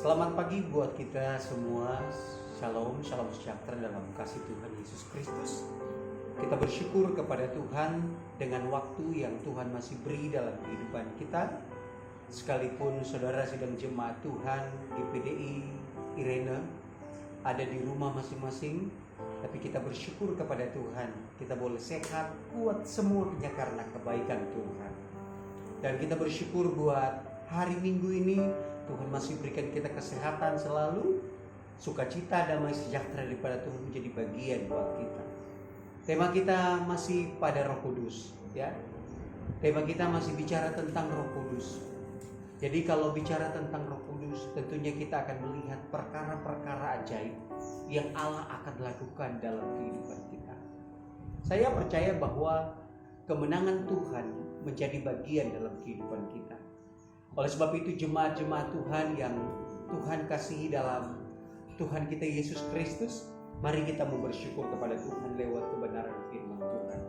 Selamat pagi buat kita semua. Shalom, shalom sejahtera dalam kasih Tuhan Yesus Kristus. Kita bersyukur kepada Tuhan dengan waktu yang Tuhan masih beri dalam kehidupan kita. Sekalipun saudara sedang jemaat Tuhan GPDI Irene ada di rumah masing-masing, tapi kita bersyukur kepada Tuhan. Kita boleh sehat, kuat semuanya karena kebaikan Tuhan. Dan kita bersyukur buat hari Minggu ini Tuhan masih berikan kita kesehatan selalu, sukacita, damai sejahtera daripada Tuhan menjadi bagian buat kita. Tema kita masih pada Roh Kudus, ya. Tema kita masih bicara tentang Roh Kudus. Jadi kalau bicara tentang Roh Kudus, tentunya kita akan melihat perkara-perkara ajaib yang Allah akan lakukan dalam kehidupan kita. Saya percaya bahwa kemenangan Tuhan menjadi bagian dalam kehidupan kita. Oleh sebab itu jemaat-jemaat Tuhan yang Tuhan kasihi dalam Tuhan kita Yesus Kristus, mari kita mau bersyukur kepada Tuhan lewat kebenaran firman Tuhan.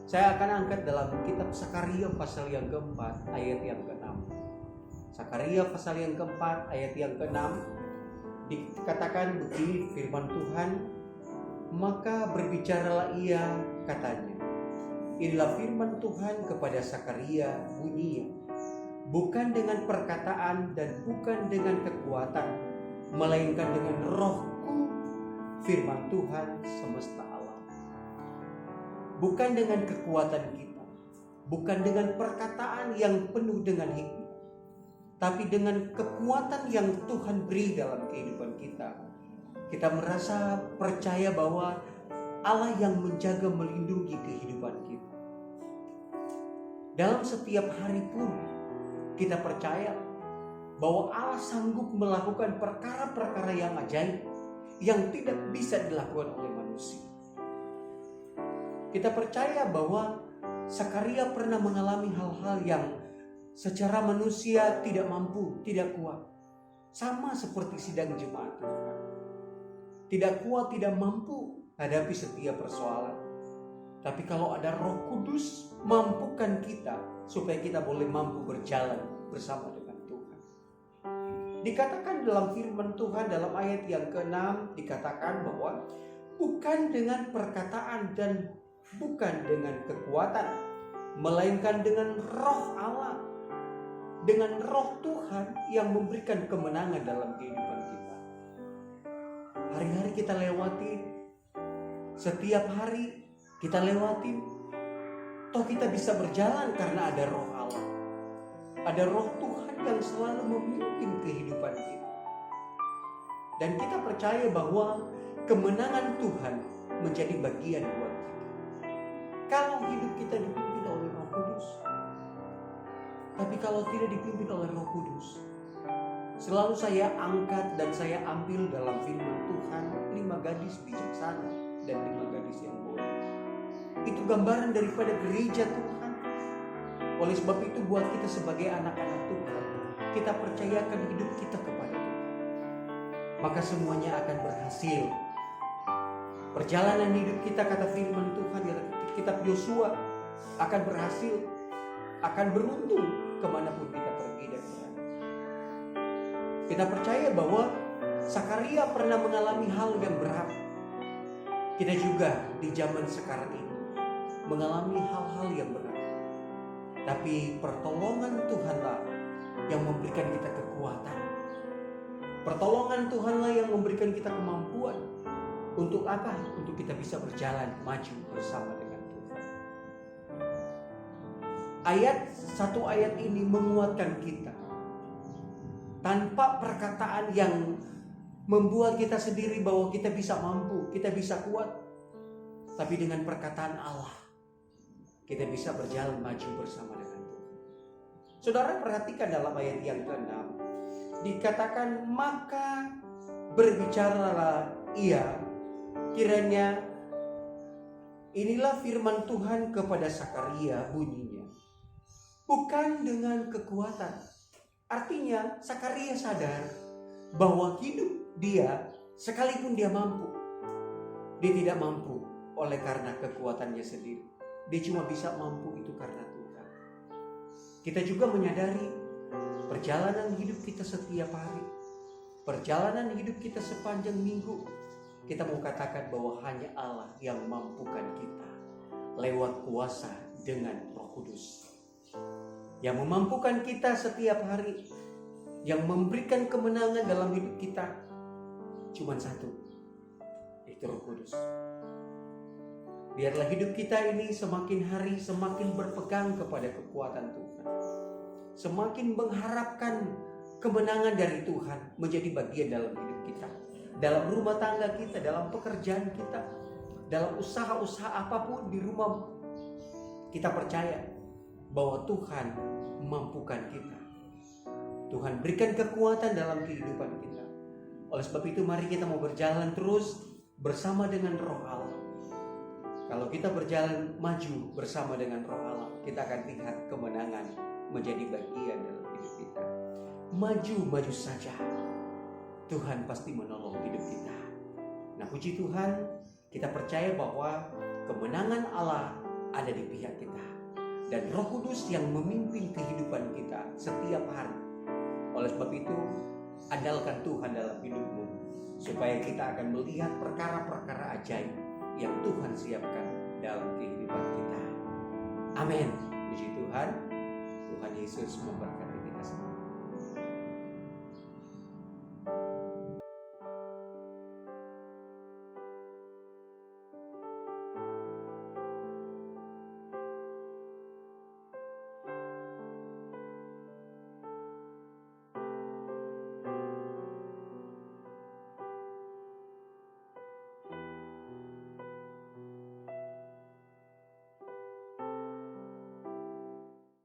Saya akan angkat dalam kitab Sakaria pasal yang keempat ayat yang ke-6. Sakaria pasal yang keempat ayat yang ke-6 dikatakan begini firman Tuhan, maka berbicaralah ia katanya, inilah firman Tuhan kepada Sakaria bunyinya, bukan dengan perkataan dan bukan dengan kekuatan, melainkan dengan rohku, firman Tuhan semesta alam. Bukan dengan kekuatan kita, bukan dengan perkataan yang penuh dengan hikmat, tapi dengan kekuatan yang Tuhan beri dalam kehidupan kita. Kita merasa percaya bahwa Allah yang menjaga melindungi kehidupan kita. Dalam setiap hari pun kita percaya bahwa Allah sanggup melakukan perkara-perkara yang ajaib yang tidak bisa dilakukan oleh manusia. Kita percaya bahwa Sakaria pernah mengalami hal-hal yang secara manusia tidak mampu, tidak kuat. Sama seperti sidang jemaat Tuhan. Tidak kuat, tidak mampu hadapi setiap persoalan. Tapi kalau ada Roh Kudus, mampukan kita supaya kita boleh mampu berjalan bersama dengan Tuhan. Dikatakan dalam firman Tuhan dalam ayat yang ke-6 dikatakan bahwa bukan dengan perkataan dan bukan dengan kekuatan, melainkan dengan Roh Allah, dengan Roh Tuhan yang memberikan kemenangan dalam kehidupan kita. Hari-hari kita lewati, setiap hari kita lewati, toh kita bisa berjalan karena ada Roh Allah. Ada Roh Tuhan yang selalu memimpin kehidupan kita. Dan kita percaya bahwa kemenangan Tuhan menjadi bagian buat kita. Kalau hidup kita dipimpin oleh Roh Kudus. Tapi kalau tidak dipimpin oleh Roh Kudus, selalu saya angkat dan saya ambil dalam firman Tuhan 5 gadis bijaksana dan 5 gadis yang bodoh. Itu gambaran daripada gereja Tuhan. Oleh sebab itu buat kita sebagai anak-anak Tuhan, kita percayakan hidup kita kepada Tuhan, maka semuanya akan berhasil. Perjalanan hidup kita, kata firman Tuhan di kitab Yosua, akan berhasil, akan beruntung kemanapun kita pergi dan berada. Kita percaya bahwa Sakaria pernah mengalami hal yang berat. Kita juga di zaman sekarang ini mengalami hal-hal yang berat. Tapi pertolongan Tuhanlah yang memberikan kita kekuatan. Pertolongan Tuhanlah yang memberikan kita kemampuan. Untuk apa? Untuk kita bisa berjalan maju bersama dengan Tuhan. Satu ayat ini menguatkan kita. Tanpa perkataan yang membuat kita sendiri bahwa kita bisa mampu, kita bisa kuat. Tapi dengan perkataan Allah, kita bisa berjalan maju bersama dengan Tuhan. Saudara perhatikan dalam ayat yang ke-6. Dikatakan maka berbicaralah ia, kiranya inilah firman Tuhan kepada Sakaria bunyinya, bukan dengan kekuatan. Artinya Sakaria sadar bahwa hidup dia sekalipun dia mampu, dia tidak mampu oleh karena kekuatannya sendiri. Dia cuma bisa mampu itu karena Tuhan. Kita juga menyadari perjalanan hidup kita setiap hari perjalanan hidup kita sepanjang minggu, kita mau katakan bahwa hanya Allah yang mampukan kita lewat kuasa dengan Roh Kudus. Yang memampukan kita setiap hari, yang memberikan kemenangan dalam hidup kita, cuma satu, yaitu Roh Kudus. Biarlah hidup kita ini semakin hari semakin berpegang kepada kekuatan Tuhan, semakin mengharapkan kemenangan dari Tuhan menjadi bagian dalam hidup kita, dalam rumah tangga kita, dalam pekerjaan kita, dalam usaha-usaha apapun di rumah. Kita percaya bahwa Tuhan mampukan kita. Tuhan berikan kekuatan dalam kehidupan kita. Oleh sebab itu mari kita mau berjalan terus bersama dengan Roh Allah. Kalau kita berjalan maju bersama dengan Roh Allah, kita akan lihat kemenangan menjadi bagian dalam hidup kita. Maju saja. Tuhan pasti menolong hidup kita. Nah, puji Tuhan, kita percaya bahwa kemenangan Allah ada di pihak kita. Dan Roh Kudus yang memimpin kehidupan kita setiap hari. Oleh sebab itu, andalkan Tuhan dalam hidupmu, supaya kita akan melihat perkara-perkara ajaib yang Tuhan siapkan dalam kehidupan kita. Amin. Puji Tuhan. Tuhan Yesus memberkati.